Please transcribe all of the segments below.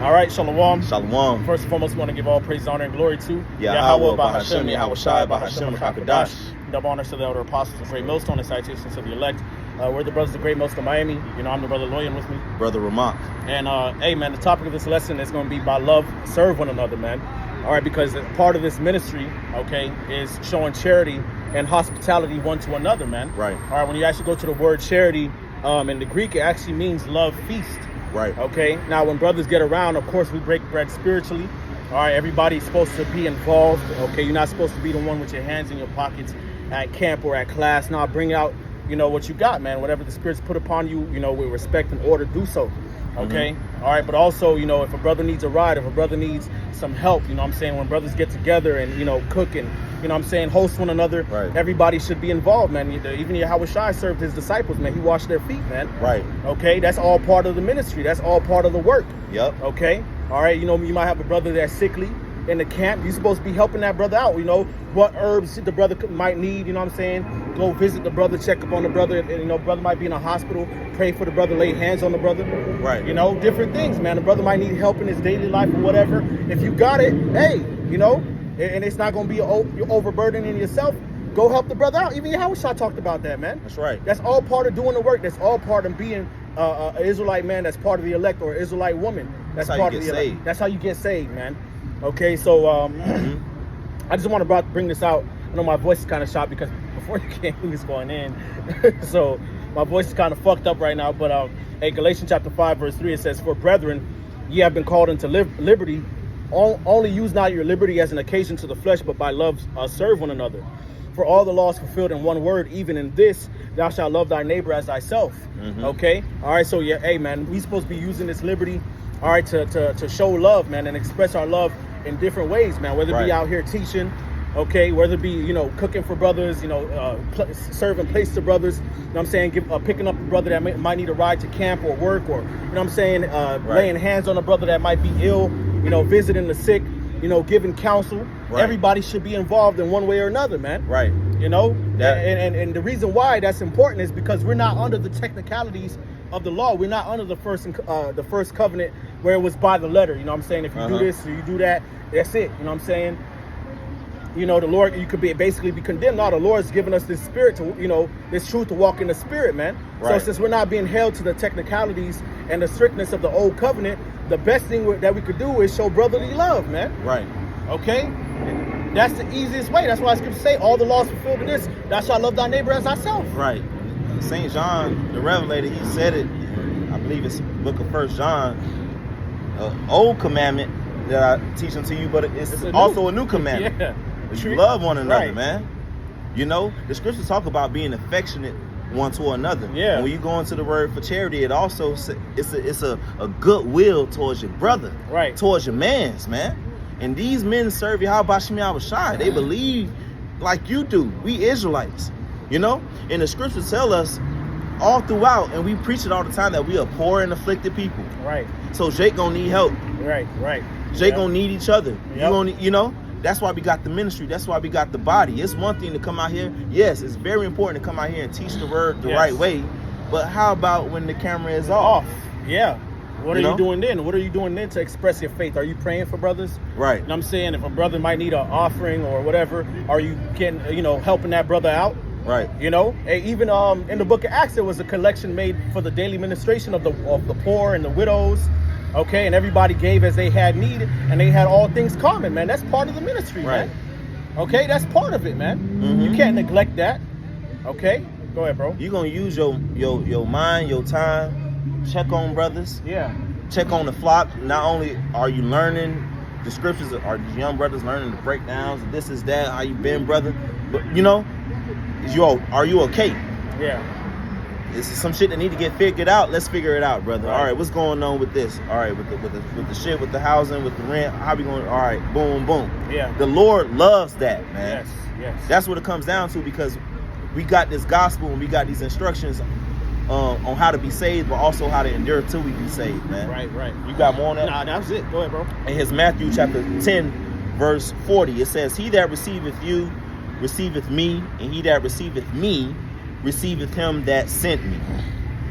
All right, Shalom. Shalom. First and foremost, we want to give all praise, honor, and glory to Yahweh, Bahashem, Yahweh Shai, Bahashem, Hakadash. Double honors to the elder apostles of Great Millstone and citations to the elect. We're the brothers of Great Millstone, Miami. You know, I'm the brother Loyan with me. Brother Ramak. And, hey, man, the topic of this lesson is going to be by love, serve one another, man. All right, because part of this ministry, okay, is showing charity and hospitality one to another, man. Right. All right, when you actually go to the word charity, in the Greek, it actually means love feast. Right. Okay. Now, when brothers get around, of course, we break bread spiritually. All right. Everybody's supposed to be involved. Okay. You're not supposed to be the one with your hands in your pockets at camp or at class. Now, bring out, what you got, man. Whatever the Spirit's put upon you, with respect and order, do so. Okay. Mm-hmm. All right. But also, if a brother needs a ride, if a brother needs some help, when brothers get together and, cook and, host one another, right. Everybody should be involved, man. Even Yahweh Shai served his disciples, man. He washed their feet, man. Right. Okay. That's all part of the ministry. That's all part of the work. Yep. Okay. All right. You might have a brother that's sickly in the camp. You're supposed to be helping that brother out. What herbs the brother might need. Go visit the brother, check up on the brother. And, brother might be in a hospital. Pray for the brother, lay hands on the brother. Right. Different things, man. The brother might need help in his daily life or whatever. If you got it, hey, and it's not going to be you're overburdening yourself. Go help the brother out. Even Yahweh Shai talked about that, man. That's right. That's all part of doing the work. That's all part of being an Israelite man. That's part of the elect, or Israelite woman. That's part of the elect. Saved. That's how you get saved, man. Okay, so I just want to bring this out. I know my voice is kind of shot because before you came, he was going in. So my voice is kind of fucked up right now. But hey, Galatians chapter 5, verse 3, it says, "For brethren, ye have been called into liberty. Only use not your liberty as an occasion to the flesh, but by love serve one another. For all the laws fulfilled in one word, even in this, thou shalt love thy neighbor as thyself." Mm-hmm. Okay? All right, so yeah, hey, man, we supposed to be using this liberty, all right, to show love, man, and express our love in different ways, man, whether it be out here teaching, okay, whether it be, cooking for brothers, serving plates to brothers, picking up a brother that might need a ride to camp or work, or, laying hands on a brother that might be ill, visiting the sick, giving counsel. Right. Everybody should be involved in one way or another, man. Right. And the reason why that's important is because we're not under the technicalities of the law. We're not under the first covenant where it was by the letter. If you do this or you do that, that's it. The Lord, you could basically be condemned. No, the Lord's given us this spirit to, this truth to walk in the spirit, man. Right. So since we're not being held to the technicalities and the strictness of the old covenant, the best thing that we could do is show brotherly love, man. Right. Okay? That's the easiest way. That's why Scripture say all the laws fulfilled in this, thou shalt love thy neighbor as thyself. Right. St. John, the Revelator, he said it, I believe it's book of 1 John, old commandment that I teach unto you, but it's also a new commandment. Yeah. You love one another, right. man. The scriptures talk about being affectionate one to another. Yeah. And when you go into the word for charity, it also it's a goodwill towards your brother, right? Towards your mans, man. And these men serve Yahweh Bashem Yahweh Shai. They believe like you do. We Israelites, And the scriptures tell us all throughout, and we preach it all the time, that we are poor and afflicted people. Right. So Jake gonna need help. Right. Jake gonna need each other. Yep. You gonna, that's why we got the ministry. That's why we got the body. It's one thing to come out here. Yes, it's very important to come out here and teach the word the right way. But how about when the camera is off? Yeah. What are you doing then? What are you doing then to express your faith? Are you praying for brothers? Right. I'm saying, if a brother might need an offering or whatever, are you getting, helping that brother out? Right. Even in the book of Acts, there was a collection made for the daily ministration of the poor and the widows. Okay, and everybody gave as they had need, and they had all things common, man. That's part of the ministry, right. Man. Okay, that's part of it, man. Mm-hmm. You can't neglect that. Okay, go ahead, bro. You're gonna use your mind, your time, check on brothers. Yeah. Check on the flock. Not only are you learning the scriptures, are these young brothers learning the breakdowns, this is that, how you been, brother, but are you okay? Yeah. This is some shit that need to get figured out. Let's figure it out, brother. Right. All right, what's going on with this? All right, with the shit, with the housing, with the rent. How we going? All right, boom, boom. Yeah. The Lord loves that, man. Yes. That's what it comes down to, because we got this gospel and we got these instructions on how to be saved, but also how to endure till we be saved, man. Right. You got more on that? Nah, that's it. Go ahead, bro. In his Matthew chapter 10, verse 40, it says, "He that receiveth you receiveth me, and he that receiveth me receiveth him that sent me."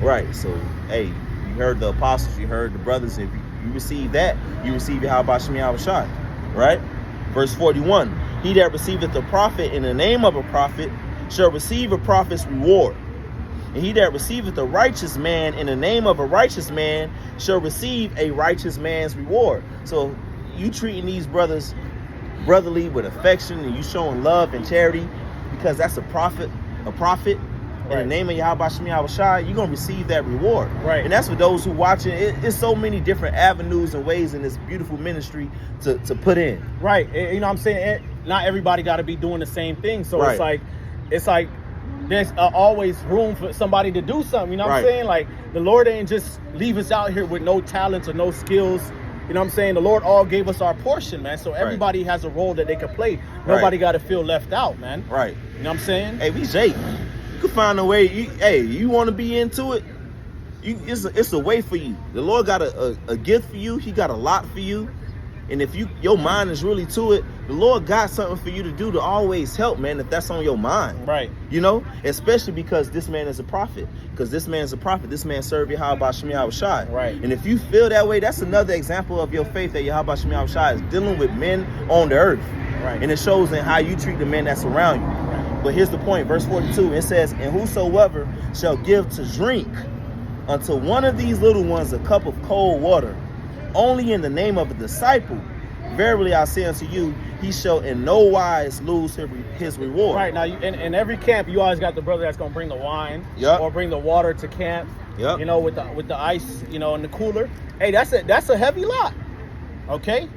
Right. So, hey, you heard the apostles, you heard the brothers. If you you receive that, you receive Yahweh Shem Yahushua, right? Verse 41, he that receiveth a prophet in the name of a prophet shall receive a prophet's reward. And he that receiveth a righteous man in the name of a righteous man shall receive a righteous man's reward. So you treating these brothers brotherly with affection, and you showing love and charity because that's a prophet in the name of Yahweh Shem Yahushua, you're going to receive that reward. Right. And that's for those who watching. It's so many different avenues and ways in this beautiful ministry to put in. Right. You know what I'm saying? Not everybody got to be doing the same thing. So Right. it's like there's always room for somebody to do something. You know what I'm Right. saying? Like the Lord ain't just leave us out here with no talents or no skills. You know what I'm saying? The Lord all gave us our portion, man. So everybody has a role that they can play. Nobody got to feel left out, man. Right. You know what I'm saying? Hey, we Jake. You can find a way. You want to be into it? It's a way for you. The Lord got a gift for you. He got a lot for you. And if your mind is really to it, the Lord got something for you to do to always help, man, if that's on your mind. Right. You know? Especially because this man is a prophet. Because this man is a prophet. This man served Yahweh Shem Yahushua. Right. And if you feel that way, that's another example of your faith that Yahweh Shem Yahushua is dealing with men on the earth. Right. And it shows in how you treat the men that's around you. Right. But here's the point, verse 42, it says, and whosoever shall give to drink unto one of these little ones a cup of cold water, only in the name of a disciple, verily I say unto you, he shall in no wise lose his reward. Right. Now, in every camp, you always got the brother that's going to bring the wine or bring the water to camp, you know, with the ice, you know, in the cooler. Hey, that's a heavy lot, okay?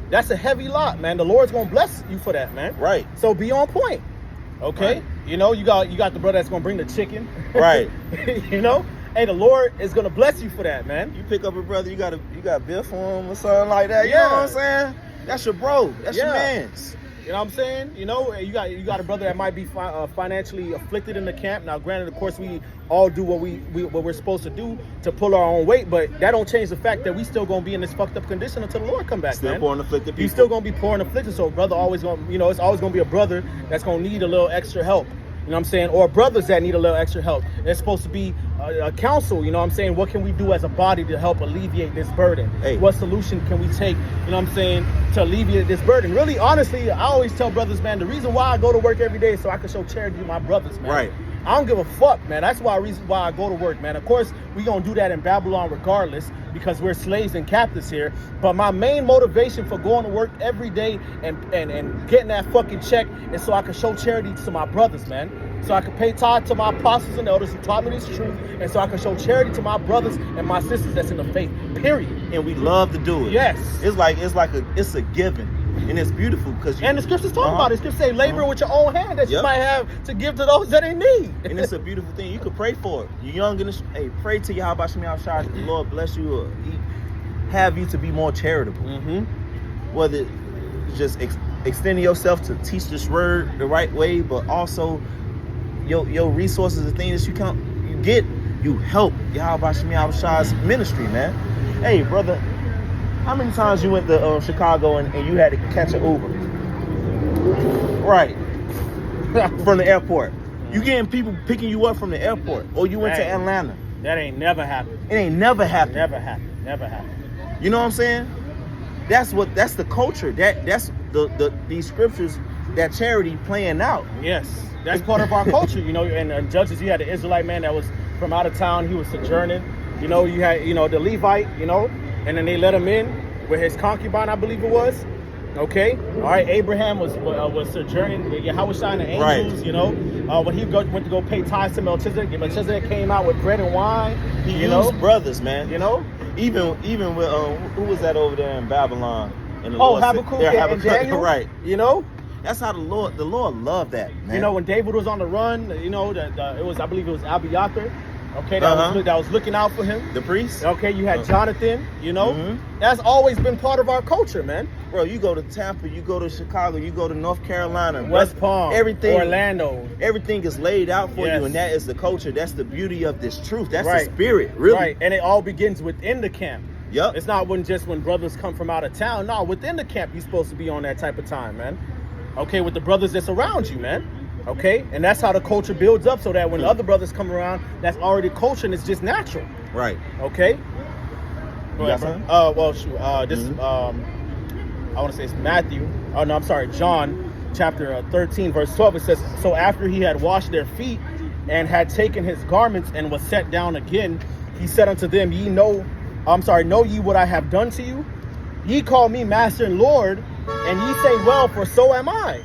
That's a heavy lot, man. The Lord's going to bless you for that, man. Right. So be on point. Okay, right. You know, you got the brother that's gonna bring the chicken, right? You know, hey, the Lord is gonna bless you for that, man. You pick up a brother, you got a bill for him or something like that. You know what I'm saying? That's your bro. That's your man's. You know what I'm saying? You know, you got a brother that might be financially afflicted in the camp. Now, granted, of course, we all do what we're supposed to do to pull our own weight, but that don't change the fact that we still gonna be in this fucked up condition until the Lord come back. Still man. Poor and afflicted people. You still gonna be poor and afflicted. So, brother, always gonna, you know, it's always gonna be a brother that's gonna need a little extra help. You know what I'm saying? Or brothers that need a little extra help. There's supposed to be a council, you know what I'm saying? What can we do as a body to help alleviate this burden? Hey. What solution can we take, you know what I'm saying, to alleviate this burden? Really, honestly, I always tell brothers, man, the reason why I go to work every day is so I can show charity to my brothers, man. Right. I don't give a fuck, man. That's the reason why I go to work, man. Of course, we gonna do that in Babylon regardless because we're slaves and captives here. But my main motivation for going to work every day and getting that fucking check is so I can show charity to my brothers, man. So I can pay tithe to my apostles and elders who taught me this truth, and so I can show charity to my brothers and my sisters that's in the faith. Period. And we love to do it. Yes. It's a given. And it's beautiful because and the scriptures talk about it. The scriptures say labor with your own hand that you might have to give to those that in need. And it's a beautiful thing. You can pray for it. You're young and pray to Yahweh Shem Yahushua. The Lord bless you or have you to be more charitable. Mm-hmm. Whether it's just extending yourself to teach this word the right way, but also your resources and things that you help Yahweh Shem Yahushua's ministry, man. Hey, brother, how many times you went to Chicago and you had to catch an Uber? Right. From the airport. You getting people picking you up from the airport, or you went to Atlanta. That ain't never happened. It ain't never happened. Never happened. Never happened. You know what I'm saying? That's the culture. That's these scriptures that charity playing out. Yes. That's part of our culture, you know. And Judges, you had the Israelite man that was from out of town. He was sojourning. You know, you had, you know, the Levite, you know, and then they let him in with his concubine, I believe it was. Okay. All right. Abraham was sojourning. Yahweh and the angels, right. You know, when he went to go pay tithes to Melchizedek, Melchizedek came out with bread and wine. He used brothers, man. You know, even with who was that over there in Babylon? And Habakkuk and Daniel. Right. You know. That's how the Lord loved that, man. You know, when David was on the run, you know, I believe it was Abiathar, okay, that was looking out for him. The priest. Okay, you had Jonathan, you know. Mm-hmm. That's always been part of our culture, man. Bro, you go to Tampa, you go to Chicago, you go to North Carolina, West Palm, everything, Orlando. Everything is laid out for you, and that is the culture. That's the beauty of this truth. That's the spirit, really. Right, and it all begins within the camp. Yep. It's not when brothers come from out of town. No, within the camp, you're supposed to be on that type of time, man. Okay, with the brothers that's around you, man. Okay, and that's how the culture builds up, so that when other brothers come around, that's already culture and it's just natural. Right. Okay. You got something? Well, shoot. This I want to say it's Matthew. Oh no, I'm sorry, John, chapter 13, verse 12. It says, "So after he had washed their feet and had taken his garments and was set down again, he said unto them, know ye what I have done to you? Ye call me Master and Lord, and ye say, well, for so am I."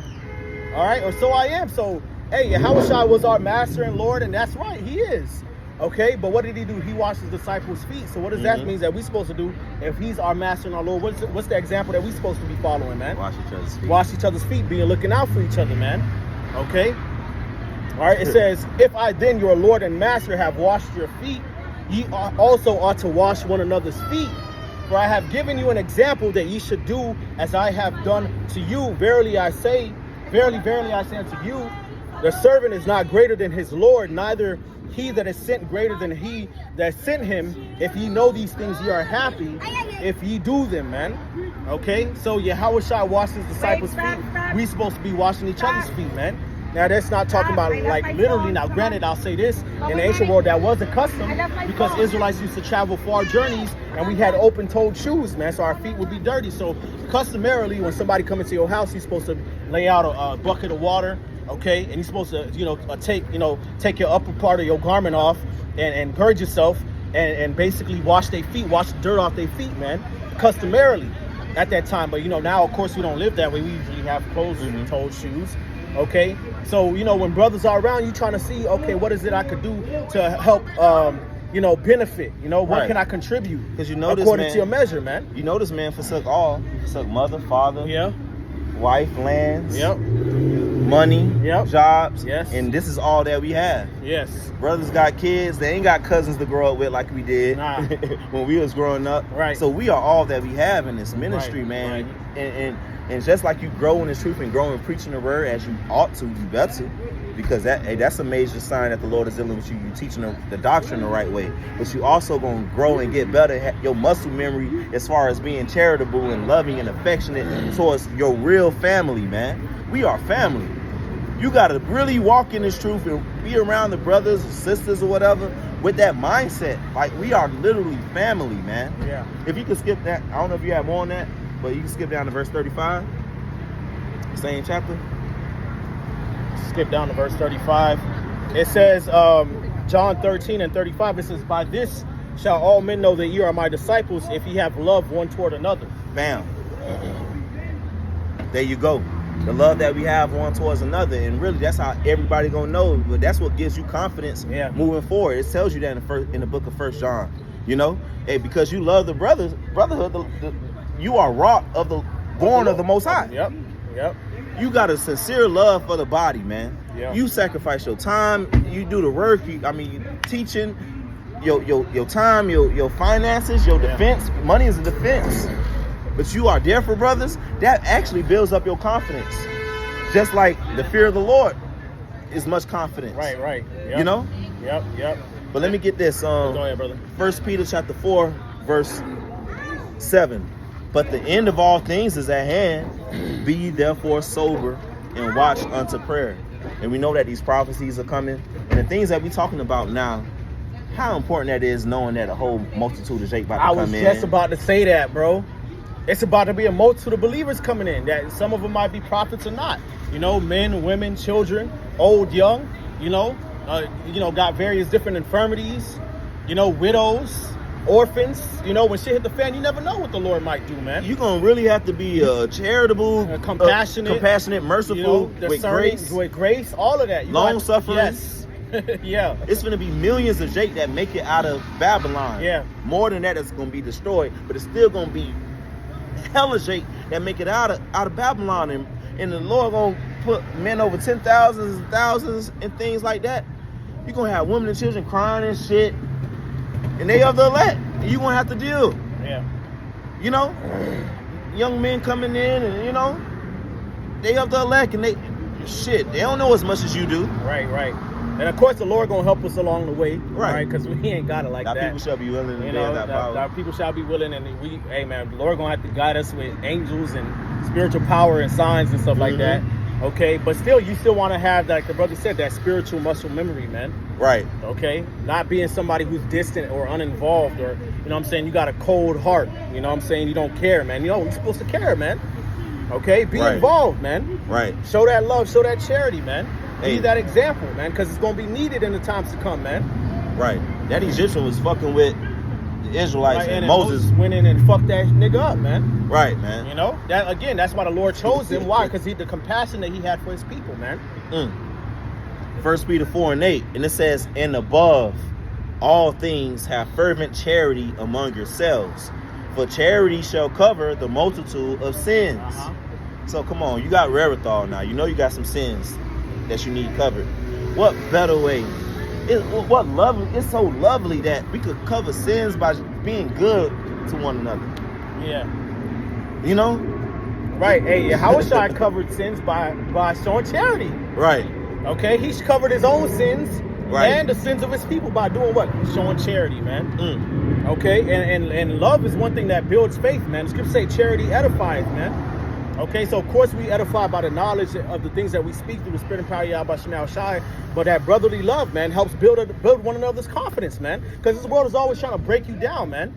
All right, or so I am. So, hey, Yahushua was our Master and Lord, and that's right, he is. Okay, but what did he do? He washed his disciples' feet. So what does that mean that we're supposed to do if he's our Master and our Lord? What's the example that we're supposed to be following, man? Wash each other's feet. Wash each other's feet, being looking out for each other, man. Okay? All right, it says, "If I then, your Lord and Master, have washed your feet, ye also ought to wash one another's feet. For I have given you an example that ye should do as I have done to you. Verily, verily, I say unto you, the servant is not greater than his Lord, neither he that is sent greater than he that sent him. If ye know these things, ye are happy if ye do them," man. Okay, so Yahushua washed his disciples' feet. We supposed to be washing each other's feet, man. Now that's not talking about like literally. Now granted, I'll say this, in the ancient world that was a custom because Israelites used to travel far journeys and we had open-toed shoes, man, so our feet would be dirty. So customarily, when somebody comes into your house, you're supposed to lay out a bucket of water, okay, and you're supposed to take your upper part of your garment off and purge yourself and basically wash their feet, wash the dirt off their feet, man, customarily at that time. But now, of course, we don't live that way. We usually have closed-toed shoes. Okay, so when brothers are around, you trying to see, okay, what is it I could do to help benefit, what Right. can I contribute? Because you notice, according man, to your measure, man. You notice, man, forsook all. Forsook mother, father, Yeah. wife, lands, Yep. money, Yep. jobs. Yes. And this is all that we have. Yes. Brothers got kids. They ain't got cousins to grow up with like we did Nah. when we was growing up. Right. So we are all that we have in this ministry, Right, man. right. And just like you grow in the truth and grow in preaching the word as you ought to, you better. Because that's a major sign that the Lord is dealing with you. You teaching the doctrine the right way. But you also going to grow and get better. Your muscle memory as far as being charitable and loving and affectionate towards your real family, man. We are family. You got to really walk in this truth and be around the brothers or sisters or whatever with that mindset. Like, we are literally family, man. Yeah. If you could skip that, I don't know if you have more on that, but you can skip down to verse 35. Same chapter. Skip down to verse 35. It says, John 13 and 35, it says, "By this shall all men know that ye are my disciples, if ye have love one toward another." Bam. There you go. The love that we have one towards another. And really, that's how everybody gonna know. But that's what gives you confidence moving forward. It tells you that in the book of 1 John. Hey, because you love the brotherhood, you are wrought of the born of the Most High. Yep. You got a sincere love for the body, man. Yeah. You sacrifice your time. You do the work. You teaching, your time, your finances, your defense. Money is a defense. But you are there for brothers. That actually builds up your confidence. Just like the fear of the Lord is much confidence. Right. Yep. Yep. But let me get this. Go ahead, brother. 1 Peter chapter 4, verse 7. "But the end of all things is at hand. Be ye therefore sober and watch unto prayer." And we know that these prophecies are coming. And the things that we're talking about now, how important that is, knowing that a whole multitude is about to come in. I was just about to say that, bro. It's about to be a multitude of believers coming in. That some of them might be prophets or not. Men, women, children, old, young. Got various different infirmities. Widows, orphans. When shit hit the fan, you never know what the Lord might do, man. You're going to really have to be charitable, compassionate, merciful, with grace, all of that. Long-suffering. Yes. Yeah. It's going to be millions of Jake that make it out of Babylon. Yeah. More than that, it's going to be destroyed. But it's still going to be hella Jake that make it out of Babylon. And the Lord going to put men over 10,000s and thousands and things like that. You're going to have women and children crying and shit. And they of the elect. And you're going to have to deal. Yeah. Young men coming in and, they of the elect. And they don't know as much as you do. Right. And of course, the Lord gonna help us along the way, right? Because we ain't got it like that. People shall be willing to bear that power. Our people shall be willing, and the Lord gonna have to guide us with angels and spiritual power and signs and stuff like that. Okay, but still, you still want to have, like the brother said, that spiritual muscle memory, man. Right. Okay, not being somebody who's distant or uninvolved or you know what I'm saying, you got a cold heart. You know what I'm saying? You don't care, man. You know, you're supposed to care, man. Okay? Be involved, man. Right. Show that love, show that charity, man. Hey. Be that example, man, because it's going to be needed in the times to come, man. Right. That Egyptian was fucking with the Israelites, Right, and and Moses. went in and fucked that nigga up, man. Right, man. You know? That again, that's why the Lord chose him. Why? Because the compassion that he had for his people, man. 1 Peter 4:8, and it says, and above all things have fervent charity among yourselves, for charity shall cover the multitude of sins. So come on, you got wherewithal now. You know you got some sins that you need covered. What better way? What lovely? It's so lovely that we could cover sins by being good to one another. Yeah. You know? Right. Hey, Yahushua covered sins by showing charity. Right. Okay? He's covered his own sins Right. and the sins of his people by doing what? Showing charity, man. Okay? And love is one thing that builds faith, man. The scriptures say charity edifies, man. Okay, so of course we edify by the knowledge of the things that we speak through the spirit and power of Yahweh Shema Shai, but that brotherly love, man, helps build one another's confidence, man. Because this world is always trying to break you down, man.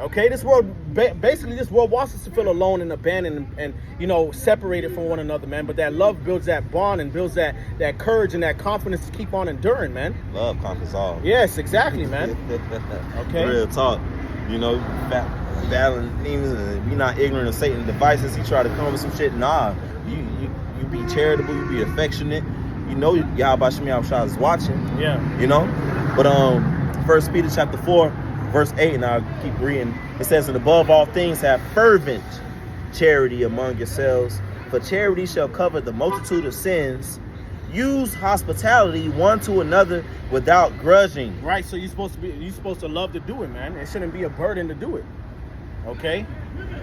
Okay, this world, basically this world wants us to feel alone and abandoned and you know, separated from one another, man. But that love builds that bond and builds that courage and that confidence to keep on enduring, man. Love conquers all. Yes, exactly, man. Okay. Real talk. You know, battling demons, and you're not ignorant of Satan's devices. He try to come with some shit. Nah, you be charitable, you be affectionate. You know Yahweh Shema Shai is watching. Yeah. You know? But 1 Peter chapter 4, verse 8, and I'll keep reading. It says, and above all things have fervent charity among yourselves, for charity shall cover the multitude of sins. Use hospitality one to another without grudging. Right, so you're supposed to love to do it, man. It shouldn't be a burden to do it. Okay?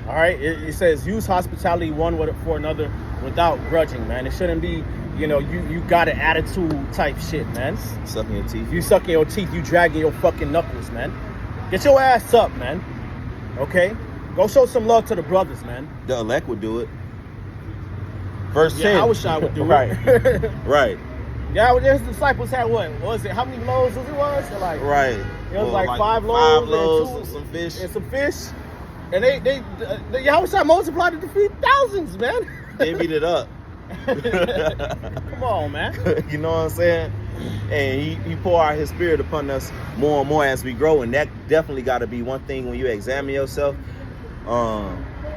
All right, it says use hospitality one for another without grudging, man. It shouldn't be, you know, you got an attitude type shit, man. Sucking your teeth. You sucking your teeth, you dragging your fucking knuckles, man. Get your ass up, man. Okay? Go show some love to the brothers, man. The elect would do it. Verse 10. Yeah, I wish I would do right. it. Right. Yeah, his disciples had what was it? How many loaves was it? Like right. It was like 5 loaves and some fish. And some fish. And they Yahushua multiplied it to feed thousands, man. They beat it up. Come on, man. You know what I'm saying? And he pour out his spirit upon us more and more as we grow, and that definitely got to be one thing when you examine yourself.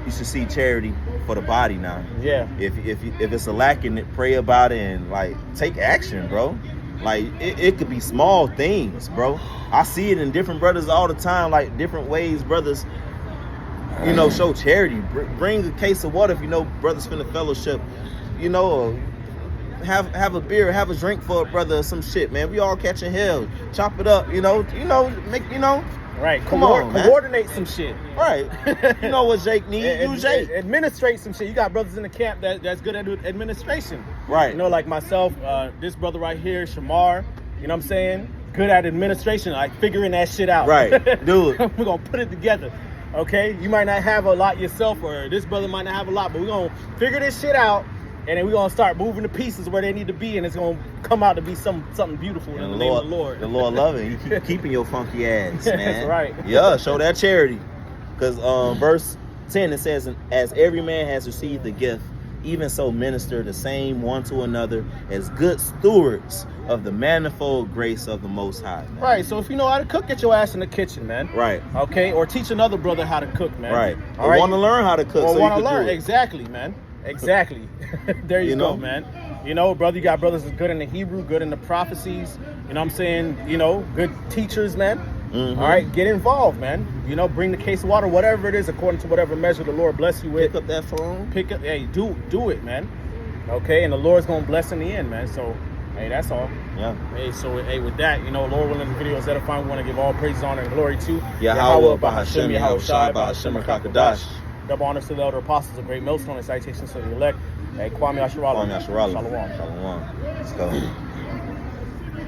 You should see charity for the body now. Yeah. If it's a lack in it, pray about it and like take action, bro. Like it could be small things, bro. I see it in different brothers all the time, like different ways brothers, you know, show charity. Bring a case of water if you know brothers finna fellowship, you know, or have a beer, have a drink for a brother or some shit, man. We all catching hell. Chop it up, you know, make, you know. Right. Come on, man. Coordinate some shit. Right. You know what Jake needs? Use Jake. Administrate some shit. You got brothers in the camp that's good at administration. Right. You know, like myself, this brother right here, Shamar, you know what I'm saying? Good at administration, like figuring that shit out. Right. Do it. We're going to put it together. Okay? You might not have a lot yourself, or this brother might not have a lot, but we're going to figure this shit out. And then we're going to start moving the pieces where they need to be, and it's going to come out to be something beautiful in the name of the Lord. The Lord loving you. Keep keeping your funky ass, man. That's right. Yeah, show that charity. Because verse 10, it says, as every man has received the gift, even so minister the same one to another as good stewards of the manifold grace of the Most High. Man. Right, so if you know how to cook, get your ass in the kitchen, man. Right. Okay, or teach another brother how to cook, man. Right. All or right? want to learn how to cook. Or so want to you can learn. do it. Exactly, man. Exactly. There you go, know? man. You know, brother, you got brothers that's good in the Hebrew, good in the prophecies. You know what I'm saying? You know, good teachers, man. Mm-hmm. All right, get involved, man. You know, bring the case of water, whatever it is, according to whatever measure the Lord bless you with. Pick up that phone. Hey, do it, man. Okay, and the Lord's gonna bless in the end, man. So, hey, that's all. Yeah. Hey, so hey, with that, you know, Lord willing, the video is edifying. We want to give all praise, honor, and glory to Yahweh, Bahashem, Yahushua, Bahashem, Kakadash. Double honors to the elder apostles, a great millstone, and citations to the elect. Hey, Kwame Asherala. Kwame Asherala. Shalom. Shalom. Let's go.